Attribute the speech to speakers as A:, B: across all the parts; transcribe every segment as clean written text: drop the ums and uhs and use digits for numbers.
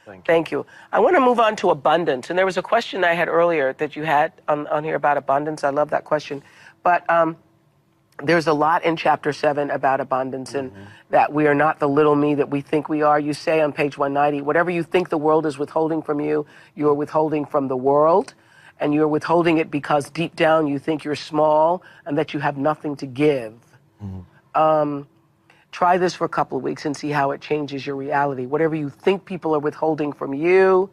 A: Thank you.
B: Thank you. I want to move on to abundance. And there was a question I had earlier that you had on here about abundance. I love that question. But there's a lot in chapter 7 about abundance and that we are not the little me that we think we are. You say on page 190, whatever you think the world is withholding from you, you are withholding from the world. And you're withholding it because deep down you think you're small and that you have nothing to give. Try this for a couple of weeks and see how it changes your reality. Whatever you think people are withholding from you,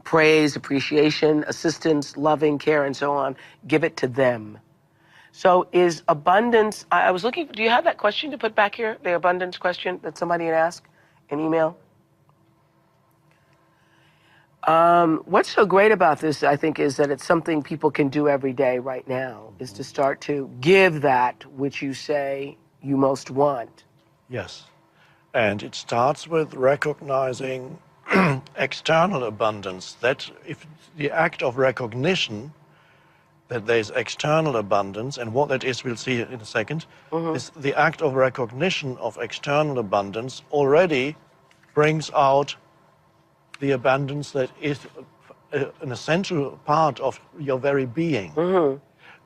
B: praise, appreciation, assistance, loving, care, and so on, give it to them. So is abundance, I was looking, do you have that question to put back here? The abundance question that somebody had asked in email? What's so great about this, I think, is that it's something people can do every day right now, is to start to give that which you say you most want.
A: Yes. And it starts with recognizing external abundance. That if the act of recognition that there's external abundance, and what that is we'll see in a second, is the act of recognition of external abundance already brings out the abundance that is an essential part of your very being.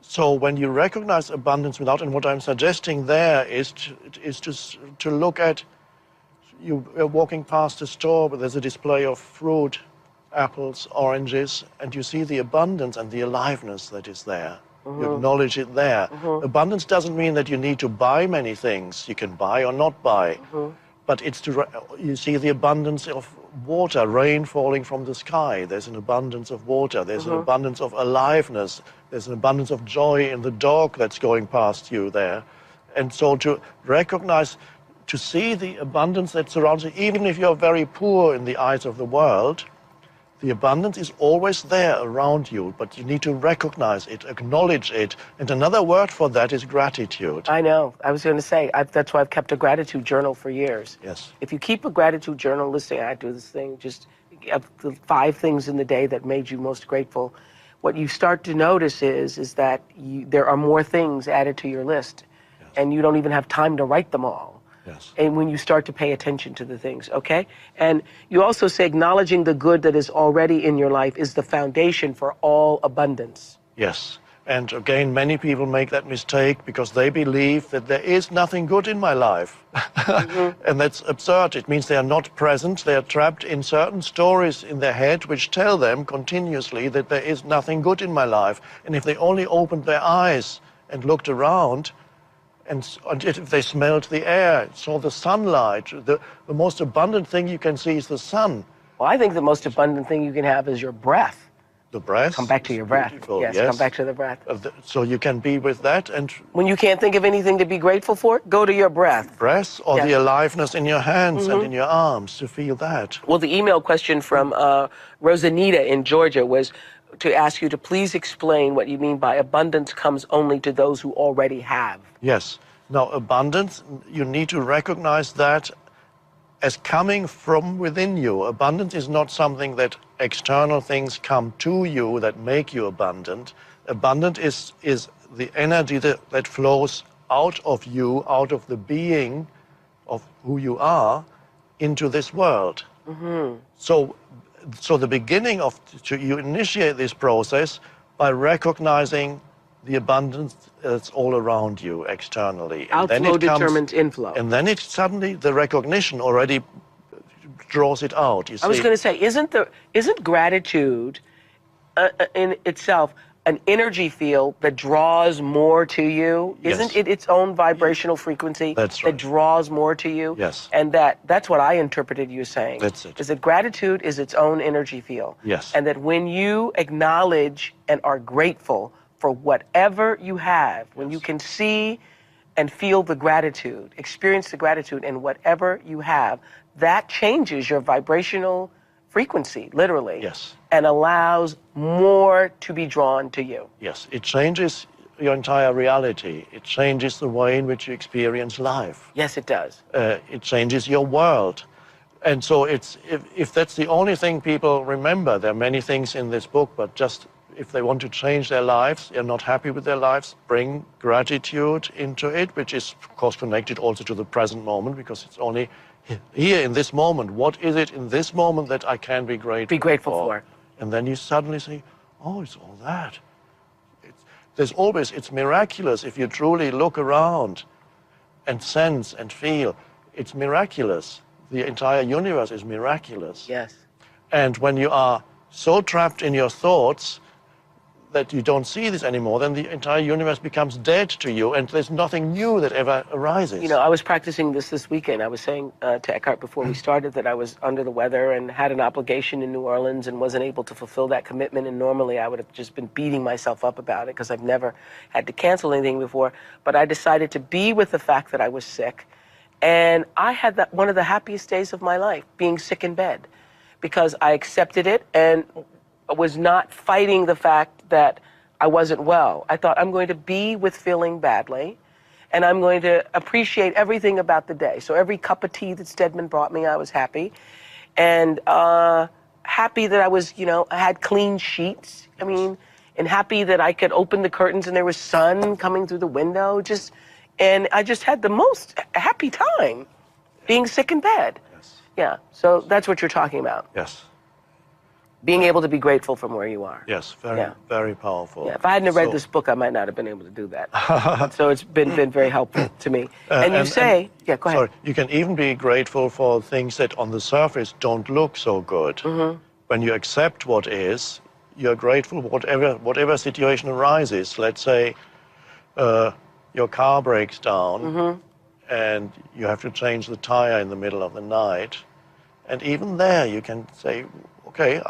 A: So when you recognize abundance without, and what I'm suggesting there is to look at, you're walking past a store where there's a display of fruit, apples, oranges, and you see the abundance and the aliveness that is there. You acknowledge it there. Abundance doesn't mean that you need to buy many things. You can buy or not buy. But it's you see the abundance of water, rain falling from the sky. There's an abundance of water. There's an abundance of aliveness. There's an abundance of joy in the dog that's going past you there. And so to recognize, to see the abundance that surrounds you, even if you're very poor in the eyes of the world, the abundance is always there around you, but you need to recognize it, acknowledge it. And another word for that is gratitude.
B: I know. I was going to say, that's why I've kept a gratitude journal for years.
A: Yes.
B: If you keep a gratitude journal, listen, I do this thing, just the 5 things in the day that made you most grateful. What you start to notice is that there are more things added to your list, and you don't even have time to write them all.
A: Yes.
B: And when you start to pay attention to the things, okay? And you also say acknowledging the good that is already in your life is the foundation for all abundance.
A: Yes. And again, many people make that mistake because they believe that there is nothing good in my life. And that's absurd. It means they are not present. They are trapped in certain stories in their head which tell them continuously that there is nothing good in my life. And if they only opened their eyes and looked around, and if they smelled the air, saw the sunlight, the most abundant thing you can see is the sun.
B: Well, I think the most abundant thing you can have is your breath.
A: The breath?
B: Come back to your breath. Yes, come back to the breath.
A: So you can be with that. And
B: when you can't think of anything to be grateful for, go to your breath.
A: Breath or the aliveness in your hands and in your arms, to feel that.
B: Well, the email question from Rosanita in Georgia was to ask you to please explain what you mean by abundance comes only to those who already have.
A: Yes. Now, abundance, you need to recognize that as coming from within you. Abundance is not something that external things come to you that make you abundant. Abundant is the energy that flows out of you, out of the being of who you are, into this world. So the beginning of, you initiate this process by recognizing the abundance that's all around you externally.
B: Outflow determines inflow.
A: And then it suddenly, the recognition already draws it out. You see?
B: I was going to say, isn't gratitude in itself an energy field that draws more to you? Isn't it its own vibrational frequency that draws more to you?
A: Yes.
B: And that's what I interpreted you saying.
A: That's it.
B: Is that gratitude is its own energy field.
A: Yes.
B: And that when you acknowledge and are grateful for whatever you have, when you can see and feel the gratitude, experience the gratitude in whatever you have, that changes your vibrational frequency, literally.
A: Yes.
B: And allows more to be drawn to you.
A: Yes, it changes your entire reality. It changes the way in which you experience life.
B: Yes, it does.
A: It changes your world. And so if that's the only thing people remember, there are many things in this book, but just if they want to change their lives, they're not happy with their lives, bring gratitude into it, which is, of course, connected also to the present moment, because it's only here in this moment, what is it in this moment that I can be grateful
B: for?
A: And then you suddenly say, oh, it's all that. It's miraculous if you truly look around and sense and feel. It's miraculous. The entire universe is miraculous.
B: Yes.
A: And when you are so trapped in your thoughts that you don't see this anymore, then the entire universe becomes dead to you, and there's nothing new that ever arises.
B: You know, I was practicing this weekend. I was saying to Eikart before we started that I was under the weather and had an obligation in New Orleans and wasn't able to fulfill that commitment. And normally I would have just been beating myself up about it because I've never had to cancel anything before. But I decided to be with the fact that I was sick. And I had one of the happiest days of my life, being sick in bed, because I accepted it and was not fighting the fact that I wasn't well. I thought, I'm going to be with feeling badly, and I'm going to appreciate everything about the day. So every cup of tea that Stedman brought me, I was happy. And happy that I was, I had clean sheets. I mean, and happy that I could open the curtains and there was sun coming through the window. And I just had the most happy time being sick in bed.
A: Yes.
B: Yeah, so that's what you're talking about.
A: Yes.
B: Being able to be grateful from where you are.
A: Yes, very powerful.
B: Yeah, if I hadn't have read this book, I might not have been able to do that. So it's been very helpful to me. And you say, go ahead.
A: Sorry, you can even be grateful for things that on the surface don't look so good. Mm-hmm. When you accept what is, you're grateful whatever situation arises. Let's say your car breaks down, mm-hmm. and you have to change the tire in the middle of the night. And even there you can say, okay,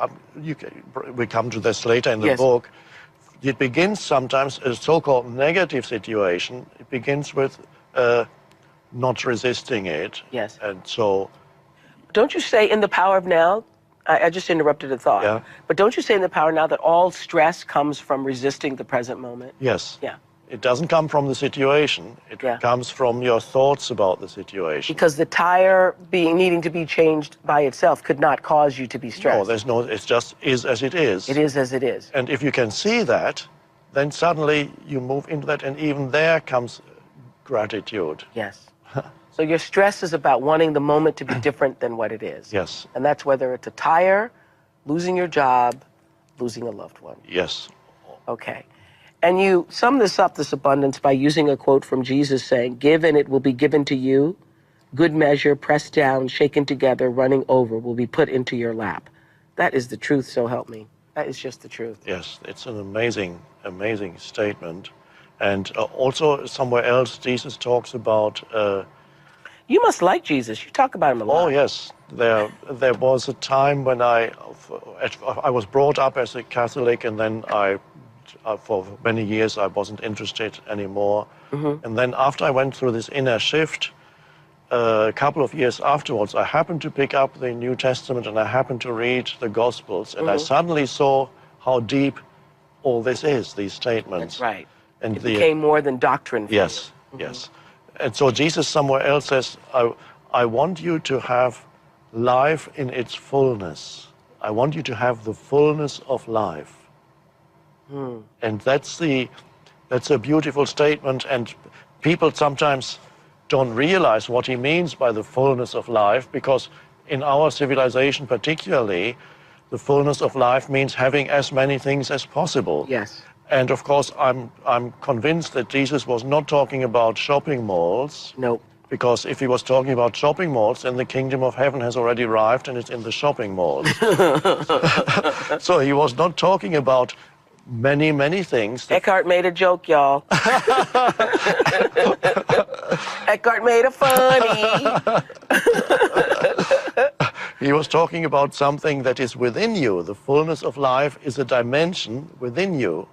A: we come to this later in the book. It begins sometimes a so-called negative situation. It begins with not resisting it.
B: Yes.
A: And so...
B: Don't you say in The Power of Now, I just interrupted a thought, but don't you say in The Power of Now that all stress comes from resisting the present moment?
A: Yes.
B: Yeah.
A: It doesn't come from the situation. It comes from your thoughts about the situation.
B: Because the tire needing to be changed by itself could not cause you to be stressed.
A: No, it just is as it is.
B: It is as it is.
A: And if you can see that, then suddenly you move into that, and even there comes gratitude.
B: Yes. So your stress is about wanting the moment to be different than what it is.
A: Yes.
B: And that's whether it's a tire, losing your job, losing a loved one.
A: Yes.
B: Okay. And you sum this up, this abundance, by using a quote from Jesus saying, "Give and it will be given to you. Good measure, pressed down, shaken together, running over, will be put into your lap." That is the truth, so help me. That is just the truth.
A: Yes, it's an amazing, amazing statement. And also somewhere else, Jesus talks about...
B: You must like Jesus. You talk about him a lot.
A: Oh, yes. There was a time when I was brought up as a Catholic, and then for many years I wasn't interested anymore. Mm-hmm. And then after I went through this inner shift, a couple of years afterwards, I happened to pick up the New Testament and I happened to read the Gospels, and I suddenly saw how deep all this is, these statements.
B: That's right.
A: And
B: it became more than doctrine for you.
A: Yes, yes. And so Jesus somewhere else says, I want you to have life in its fullness. I want you to have the fullness of life. And that's a beautiful statement, and people sometimes don't realize what he means by the fullness of life, because in our civilization particularly, the fullness of life means having as many things as possible.
B: Yes.
A: And of course, I'm convinced that Jesus was not talking about shopping malls.
B: No.
A: Because if he was talking about shopping malls, then the kingdom of heaven has already arrived and it's in the shopping malls. So he was not talking about many, many things.
B: Eikart made a joke, y'all. Eikart made a funny.
A: He was talking about something that is within you. The fullness of life is a dimension within you.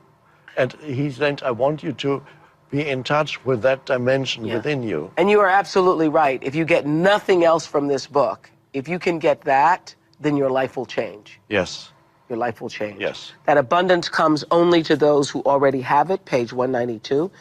A: And he said, I want you to be in touch with that dimension within you.
B: And you are absolutely right. If you get nothing else from this book, if you can get that, then your life will change.
A: Yes.
B: Your life will change.
A: Yes.
B: That abundance comes only to those who already have it, page 192.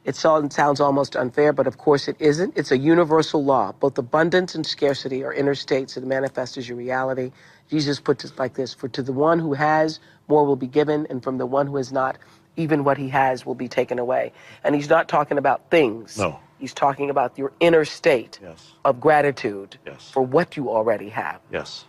B: It sounds almost unfair, but of course it isn't. It's a universal law. Both abundance and scarcity are inner states that manifest as your reality. Jesus puts it like this: for to the one who has, more will be given, and from the one who has not, even what he has will be taken away. And he's not talking about things.
A: No.
B: He's talking about your inner state
A: Yes.
B: of gratitude
A: Yes.
B: for what you already have.
A: Yes.